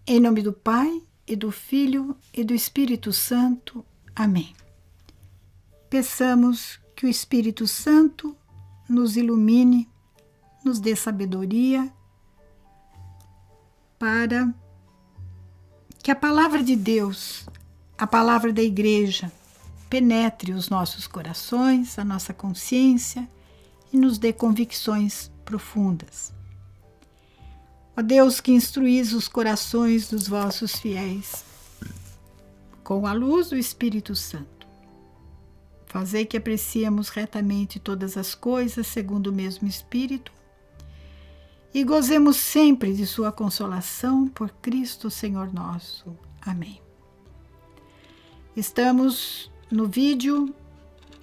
Em nome do Pai, e do Filho, e do Espírito Santo. Amém. Peçamos que o Espírito Santo nos ilumine, nos dê sabedoria, para que a palavra de Deus, a palavra da Igreja, penetre os nossos corações, a nossa consciência e nos dê convicções profundas. Ó Deus, que instruís os corações dos vossos fiéis com a luz do Espírito Santo, fazei que apreciemos retamente todas as coisas segundo o mesmo Espírito e gozemos sempre de sua consolação por Cristo Senhor nosso. Amém. Estamos no vídeo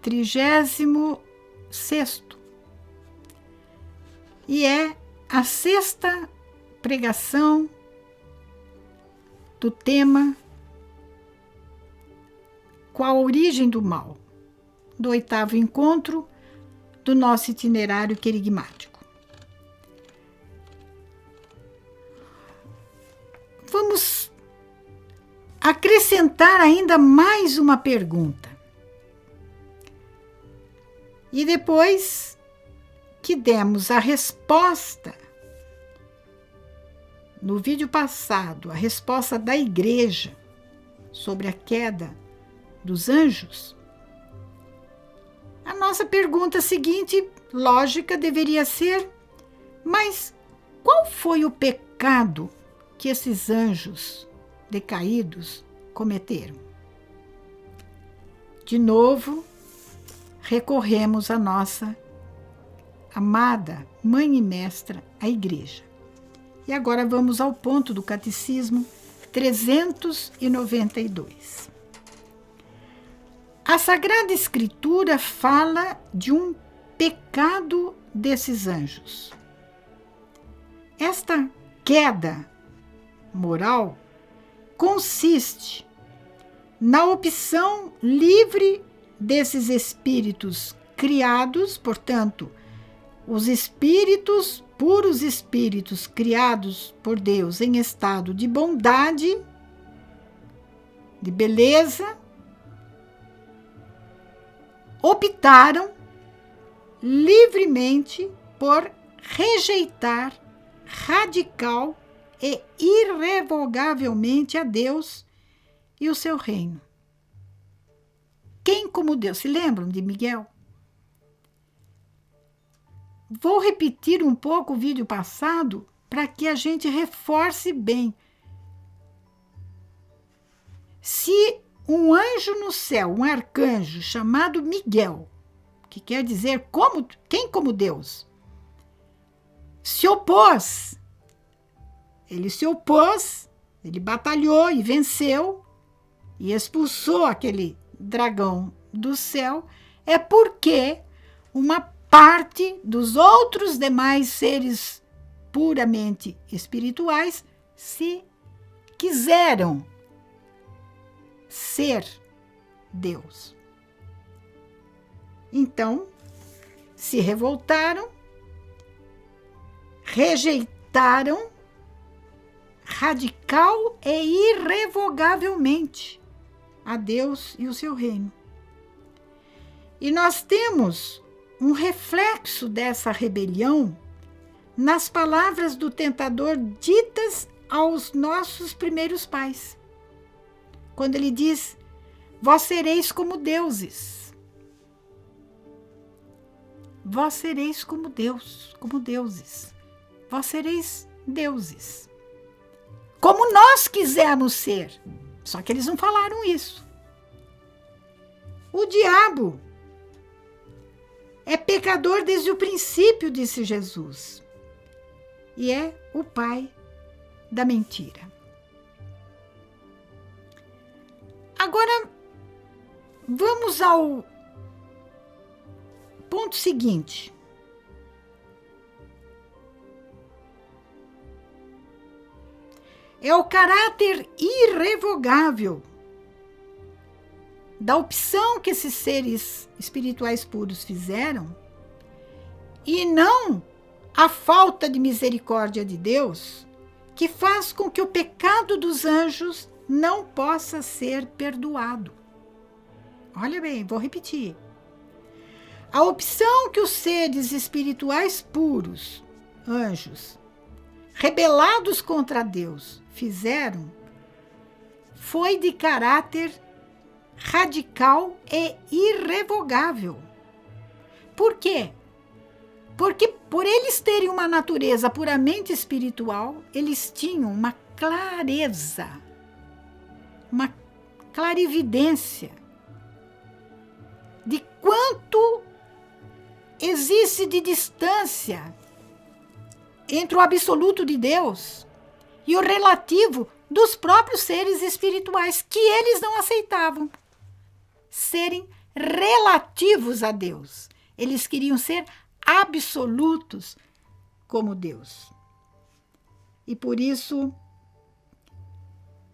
36º e é a sexta pregação do tema Qual a origem do mal, do 8º encontro do nosso itinerário querigmático. Vamos acrescentar ainda mais uma pergunta. E depois que demos a resposta no vídeo passado, a resposta da Igreja sobre a queda dos anjos, a nossa pergunta seguinte, lógica, deveria ser: mas qual foi o pecado que esses anjos decaídos cometeram? De novo, recorremos à nossa amada Mãe e Mestra, a Igreja. E agora vamos ao ponto do Catecismo 392. A Sagrada Escritura fala de um pecado desses anjos. Esta queda moral consiste na opção livre desses espíritos criados, portanto, os espíritos, puros espíritos criados por Deus em estado de bondade, de beleza, optaram livremente por rejeitar radical e irrevogavelmente a Deus e o seu reino. Quem como Deus? Se lembram de Miguel? Vou repetir um pouco o vídeo passado para que a gente reforce bem. Se um anjo no céu, um arcanjo chamado Miguel, que quer dizer quem como Deus, se opôs, ele batalhou e venceu e expulsou aquele dragão do céu, é porque uma parte dos outros demais seres puramente espirituais se quiseram ser Deus. Então, se revoltaram, rejeitaram radical e irrevogavelmente a Deus e o seu reino. E nós temos um reflexo dessa rebelião nas palavras do tentador ditas aos nossos primeiros pais. Quando ele diz: vós sereis como deuses. Vós sereis como Deus, como deuses. Vós sereis deuses. Como nós quisermos ser. Só que eles não falaram isso. O diabo é pecador desde o princípio, disse Jesus. E é o pai da mentira. Agora, vamos ao ponto seguinte. É o caráter irrevogável da opção que esses seres espirituais puros fizeram, e não a falta de misericórdia de Deus que faz com que o pecado dos anjos não possa ser perdoado. Olha bem, vou repetir. A opção que os seres espirituais puros, anjos, rebelados contra Deus, fizeram foi de caráter radical e irrevogável. Por quê? Porque por eles terem uma natureza puramente espiritual, eles tinham uma clareza, uma clarividência de quanto existe de distância entre o absoluto de Deus e o relativo dos próprios seres espirituais, que eles não aceitavam serem relativos a Deus. Eles queriam ser absolutos como Deus. E por isso,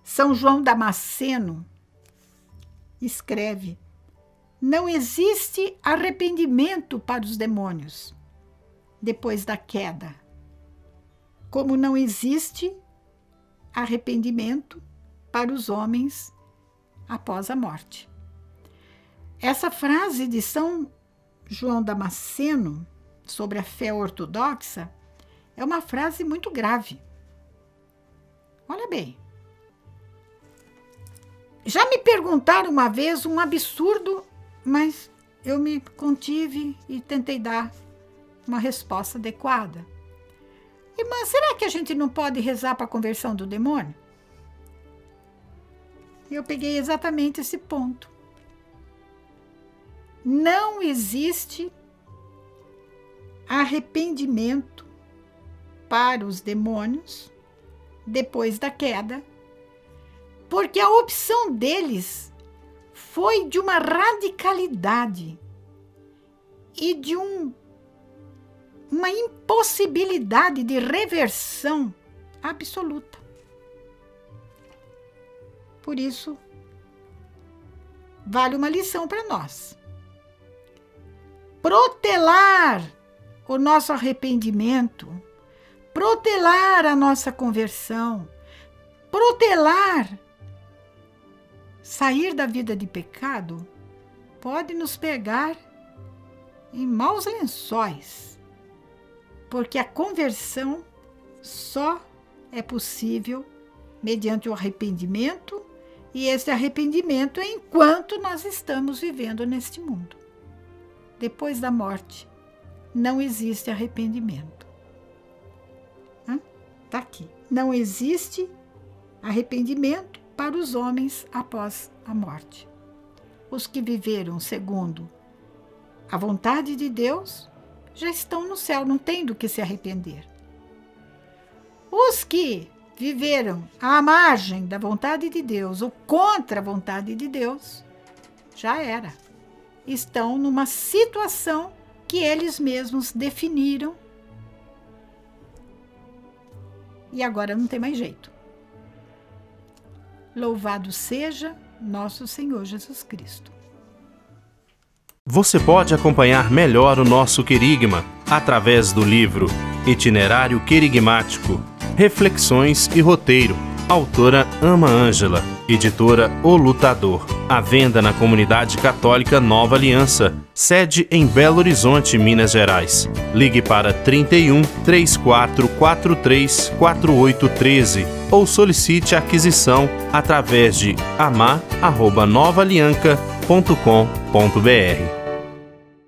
São João Damasceno escreve: não existe arrependimento para os demônios depois da queda, como não existe arrependimento para os homens após a morte. Essa frase de São João Damasceno sobre a fé ortodoxa é uma frase muito grave. Olha bem. Já me perguntaram uma vez um absurdo, mas eu me contive e tentei dar uma resposta adequada. Irmã, será que a gente não pode rezar para a conversão do demônio? Eu peguei exatamente esse ponto. Não existe arrependimento para os demônios depois da queda, porque a opção deles foi de uma radicalidade e de uma impossibilidade de reversão absoluta. Por isso, vale uma lição para nós. Protelar o nosso arrependimento, protelar a nossa conversão, protelar sair da vida de pecado, pode nos pegar em maus lençóis, porque a conversão só é possível mediante o arrependimento, e esse arrependimento é enquanto nós estamos vivendo neste mundo. Depois da morte, não existe arrependimento. Está aqui. Não existe arrependimento para os homens após a morte. Os que viveram segundo a vontade de Deus já estão no céu, não tem do que se arrepender. Os que viveram à margem da vontade de Deus ou contra a vontade de Deus, já era. Estão numa situação que eles mesmos definiram e agora não tem mais jeito. Louvado seja nosso Senhor Jesus Cristo. Você pode acompanhar melhor o nosso querigma através do livro Itinerário Querigmático, Reflexões e Roteiro, autora Ama Ângela, editora O Lutador. À venda na Comunidade Católica Nova Aliança, sede em Belo Horizonte, Minas Gerais. Ligue para 31 3443 4813 ou solicite a aquisição através de amar@novaalianca.com.br.